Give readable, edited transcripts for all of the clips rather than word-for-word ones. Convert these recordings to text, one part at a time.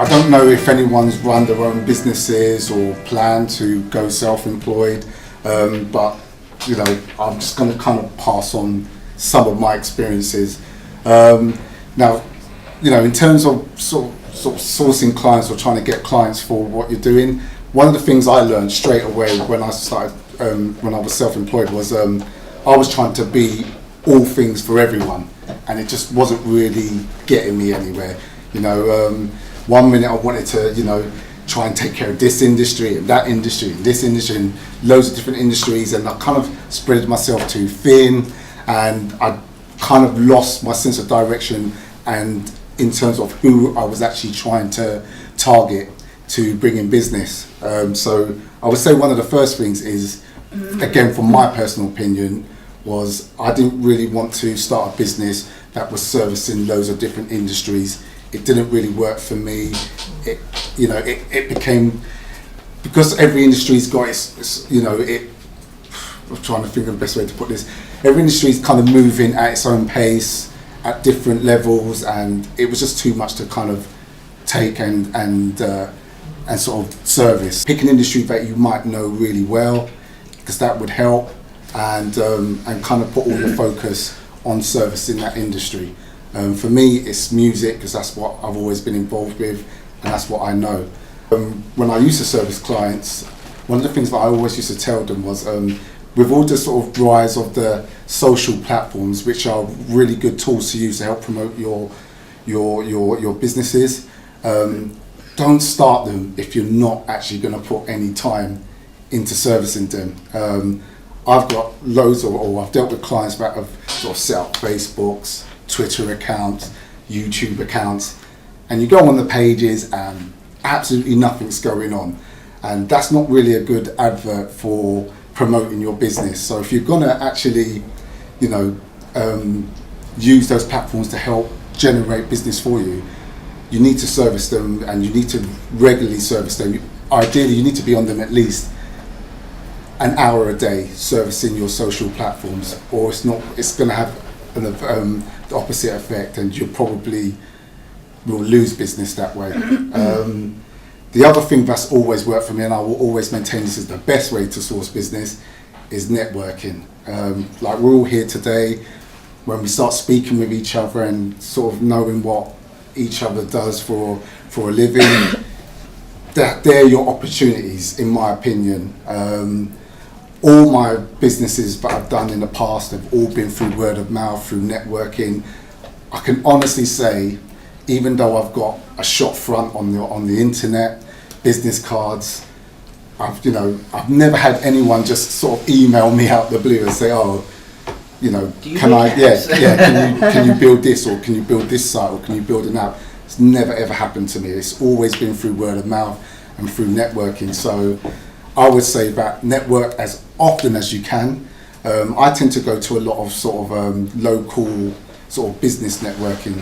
I don't know if anyone's run their own businesses or plan to go self-employed, but you know, I'm just going to kind of pass on some of my experiences. Now, you know, in terms of sort of sourcing clients or trying to get clients for what you're doing, one of the things I learned straight away when I started, when I was self-employed, was I was trying to be all things for everyone, and it just wasn't really getting me anywhere. You know, one minute I wanted to, you know, try and take care of this industry and that industry and this industry and loads of different industries, and I kind of spread myself too thin, and I kind of lost my sense of direction and in terms of who I was actually trying to target to bring in business. So I would say one of the first things is, again, from my personal opinion, was I didn't really want to start a business that was servicing loads of different industries. It didn't really work for me. It became, because every industry's got its I'm trying to think of the best way to put this. Every industry's kind of moving at its own pace, at different levels, and it was just too much to kind of take and sort of service. Pick an industry that you might know really well, because that would help, and kind of put all your focus on servicing that industry. For me, it's music, because that's what I've always been involved with, and that's what I know. When I used to service clients, one of the things that I always used to tell them was, with all the sort of rise of the social platforms, which are really good tools to use to help promote your businesses, don't start them if you're not actually going to put any time into servicing them. I've got loads, or I've dealt with clients that have sort of set up Facebooks, Twitter accounts, YouTube accounts, and you go on the pages and absolutely nothing's going on, and that's not really a good advert for promoting your business. So if you're going to actually, you know, use those platforms to help generate business for you, you need to service them, and you need to regularly service them. Ideally, you need to be on them at least an hour a day servicing your social platforms, or it's going to have the opposite effect, and you probably will lose business that way. The other thing that's always worked for me, and I will always maintain this is the best way to source business, is networking. Like we're all here today, when we start speaking with each other and sort of knowing what each other does for a living, that they're your opportunities, in my opinion. All my businesses that I've done in the past have all been through word of mouth, through networking. I can honestly say, even though I've got a shop front on the internet, business cards, I've never had anyone just sort of email me out the blue and say, oh, you know, can you build this, or can you build this site, or can you build an app? It's never ever happened to me. It's always been through word of mouth and through networking. So I would say that network as often as you can. I tend to go to a lot of sort of local sort of business networking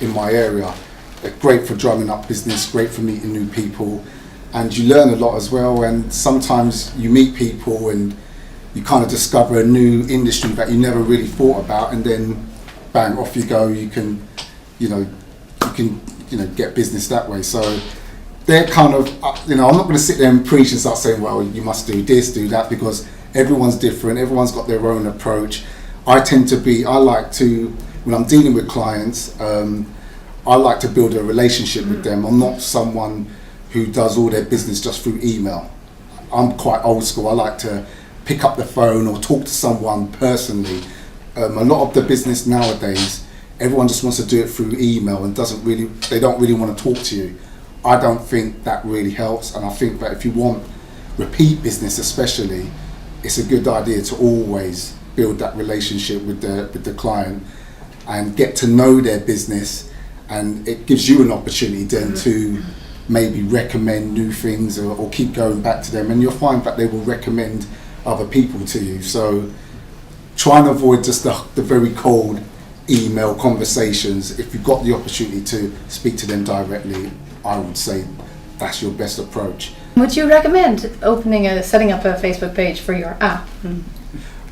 in my area. They're great for drumming up business, great for meeting new people, and you learn a lot as well. And sometimes you meet people and you kind of discover a new industry that you never really thought about, and then bang, off you go. You can get business that way. So they're kind of, I'm not going to sit there and preach and start saying, well, you must do this, do that, because everyone's different, everyone's got their own approach. I like to, when I'm dealing with clients, I like to build a relationship with them. I'm not someone who does all their business just through email. I'm quite old school. I like to pick up the phone or talk to someone personally. A lot of the business nowadays, everyone just wants to do it through email and they don't really want to talk to you. I don't think that really helps, and I think that if you want repeat business especially, it's a good idea to always build that relationship with the client and get to know their business, and it gives you an opportunity then to maybe recommend new things or keep going back to them, and you'll find that they will recommend other people to you. So try and avoid just the very cold email conversations. If you've got the opportunity to speak to them directly, I would say that's your best approach. Would you recommend setting up a Facebook page for your app?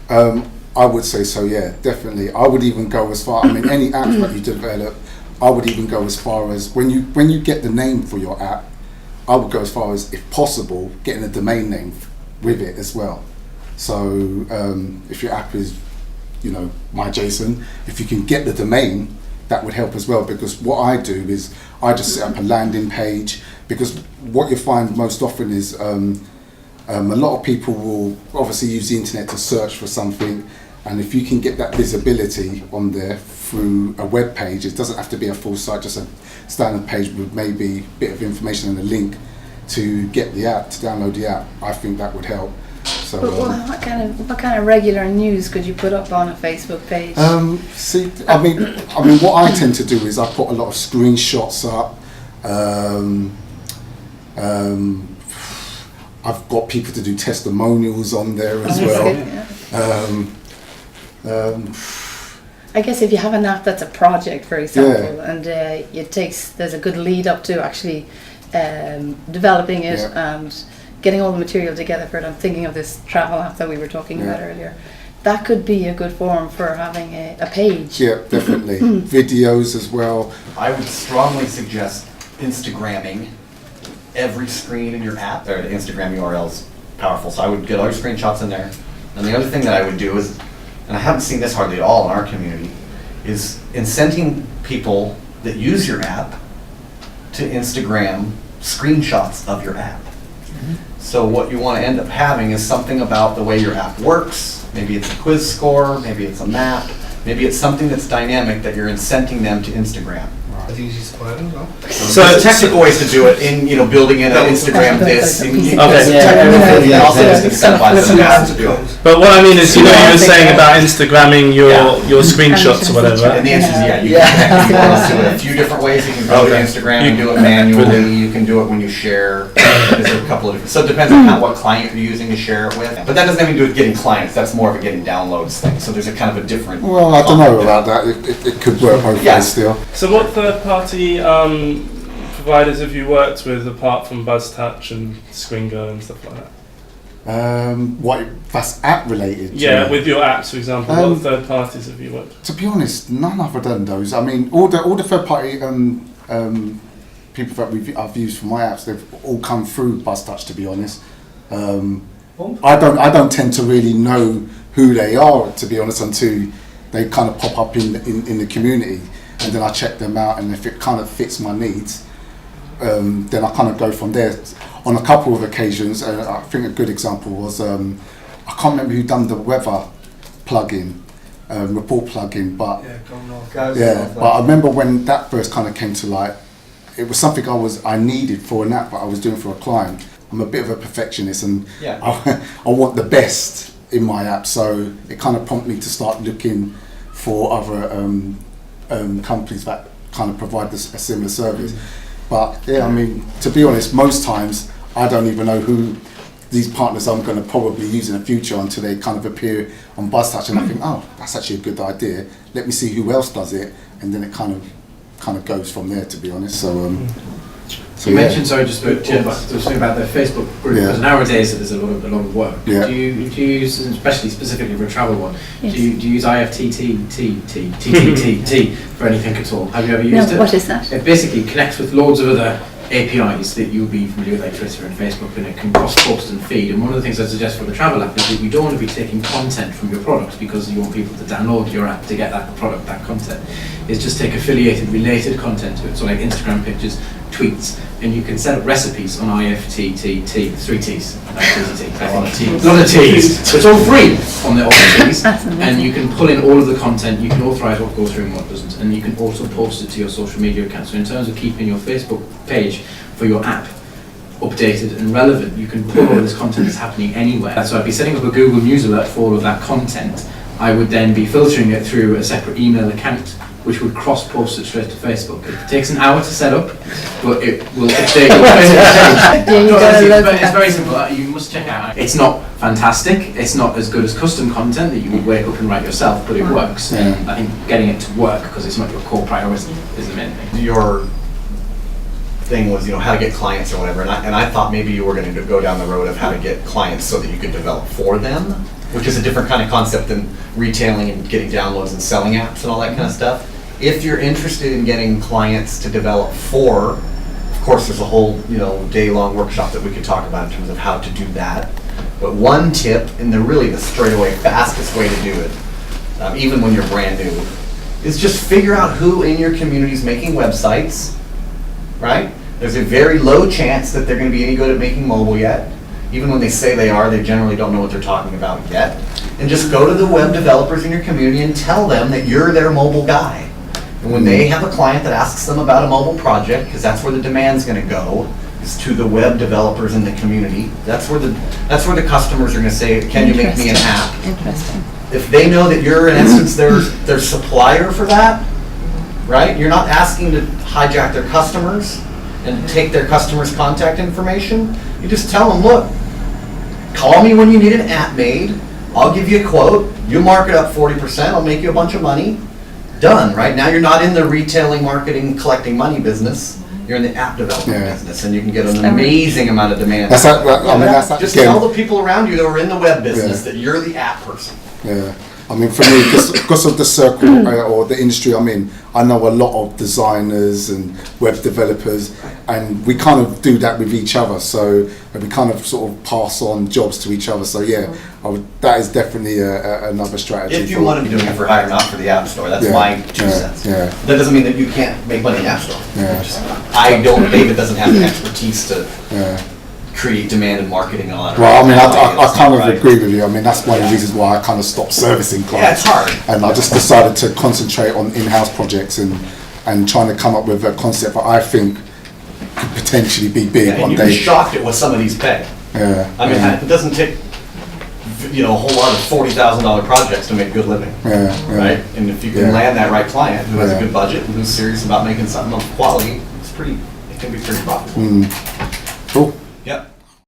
I would say so, yeah, definitely. I would even go as far, any app that you develop, I would even go as far as when you get the name for your app, I would go as far as, if possible, getting a domain name with it as well. So if your app is, My Jason, if you can get the domain, that would help as well, because what I do is I just set up a landing page, because what you find most often is a lot of people will obviously use the internet to search for something, and if you can get that visibility on there through a web page, it doesn't have to be a full site, just a standard page with maybe a bit of information and a link to get the app, to download the app. I think that would help. So, But what kind of regular news could you put up on a Facebook page? I mean, what I tend to do is I put a lot of screenshots up. I've got people to do testimonials on there as well. Good, yeah. I guess if you have an app that's a project, for example, and there's a good lead up to actually developing it and getting all the material together for it. I'm thinking of this travel app that we were talking about earlier. That could be a good form for having a page. Yeah, definitely. Videos as well. I would strongly suggest Instagramming every screen in your app. The Instagram URL is powerful, so I would get all your screenshots in there. And the other thing that I would do is, and I haven't seen this hardly at all in our community, is incenting people that use your app to Instagram screenshots of your app. So what you want to end up having is something about the way your app works. Maybe it's a quiz score, maybe it's a map, maybe it's something that's dynamic that you're incenting them to Instagram. I think she's quiet as well. So there's technical ways to do it in, building in an Instagram this. Also just incentivize them to do it. But what I mean is, you were saying about Instagramming your screenshots or whatever. And the answer is you can do it a few different ways. You can go to Instagram and do it manually. You can do it when you share. There's a couple of different. So it depends on what client you're using to share it with. But that doesn't have anything to do with getting clients. That's more of a getting downloads thing. So there's a kind of a different. Well, I don't know about that. It could work both ways still. So what third-party providers have you worked with apart from BuzzTouch and Scringo and stuff like that? That's app related? Yeah, with your apps, for example. What third parties have you worked with? To be honest, none other than those. I mean, all the third party people that I've used for my apps, they've all come through BuzzTouch. To be honest, I don't tend to really know who they are, to be honest, until they kind of pop up in the community, and then I check them out, and if it kind of fits my needs, then I kind of go from there. On a couple of occasions, I think a good example was I can't remember who done the weather plugin, report plugin, but but I remember when that first kind of came to light, it was something I needed for an app that I was doing for a client. I'm a bit of a perfectionist, and I want the best in my app, so it kind of prompted me to start looking for other companies that kind of provide a similar service. But yeah, I mean, to be honest, most times I don't even know who these partners I'm going to probably use in the future until they kind of appear on BuzzTouch, and I think, oh, that's actually a good idea. Let me see who else does it, and then it kind of goes from there. To be honest, so you mentioned, sorry, just something about the Facebook group. Because nowadays there's a lot of work. Yeah. Do you use, especially specifically for a travel one? Yes. Do you use IFTTT for anything at all? Have you ever used it? No, what is that? It basically connects with loads of other APIs that you'll be familiar with, like Twitter and Facebook, and it can cross-post and feed. And one of the things I suggest for the travel app is that you don't want to be taking content from your product because you want people to download your app to get that product, that content. Is just take affiliated, related content to it. So like Instagram pictures, tweets, and you can set up recipes on IFTTT, 3 T's, a lot of T's. So it's all free on the all T's, and you can pull in all of the content, you can authorize what goes through and what doesn't, and you can also post it to your social media account. So in terms of keeping your Facebook page for your app updated and relevant, you can pull all this content that's happening anywhere. So I'd be setting up a Google News alert for all of that content. I would then be filtering it through a separate email account, which would cross-post it straight to Facebook. It takes an hour to set up, but it will update your Facebook page. But it's very simple. You must check it out. It's not fantastic. It's not as good as custom content that you would wake up and write yourself, but it works. And I think getting it to work, because it's not your core priority, is the main thing. Your thing was, how to get clients or whatever, and I thought maybe you were going to go down the road of how to get clients so that you could develop for them, which is a different kind of concept than retailing and getting downloads and selling apps and all that kind of stuff. If you're interested in getting clients to develop for, of course, there's a whole, day-long workshop that we could talk about in terms of how to do that. But one tip, and the straightaway fastest way to do it, even when you're brand new, is just figure out who in your community is making websites, right? There's a very low chance that they're going to be any good at making mobile yet. Even when they say they are, they generally don't know what they're talking about yet. And just go to the web developers in your community and tell them that you're their mobile guy. And when they have a client that asks them about a mobile project, because that's where the demand's going to go, is to the web developers in the community. That's where the customers are going to say, "Can you make me an app?" Interesting. If they know that you're, in essence, their supplier for that, right? You're not asking to hijack their customers and take their customers' contact information. You just tell them, "Look, call me when you need an app made. I'll give you a quote. You mark it up 40%. I'll make you a bunch of money." Done, right? Now you're not in the retailing, marketing, collecting money business. You're in the app development business, and you can get an amazing amount of demand. That's Just tell the people around you that are in the web business that you're the app person. Yeah, I mean, for me, because of the circle or the industry I'm in, I know a lot of designers and web developers, and we kind of do that with each other. So we kind of sort of pass on jobs to each other. So yeah, that is definitely another strategy. If you want to be doing it for hire, not for the App Store, that's my 2 cents. Yeah. That doesn't mean that you can't make money in the App Store. Yeah. David doesn't have the expertise to create demand and marketing on it. Well, I mean, I kind of agree with you. I mean, that's one of the reasons why I kind of stopped servicing clients. Yeah, it's hard. And I just decided to concentrate on in-house projects and trying to come up with a concept that I think could potentially be big one and you'd day. be shocked at what some of these pay. Yeah. I mean, it doesn't take a whole lot of $40,000 projects to make a good living. Yeah. Right? And if you can land that right client who has a Yeah. good budget and who's serious about making something of quality, it can be pretty profitable. Cool.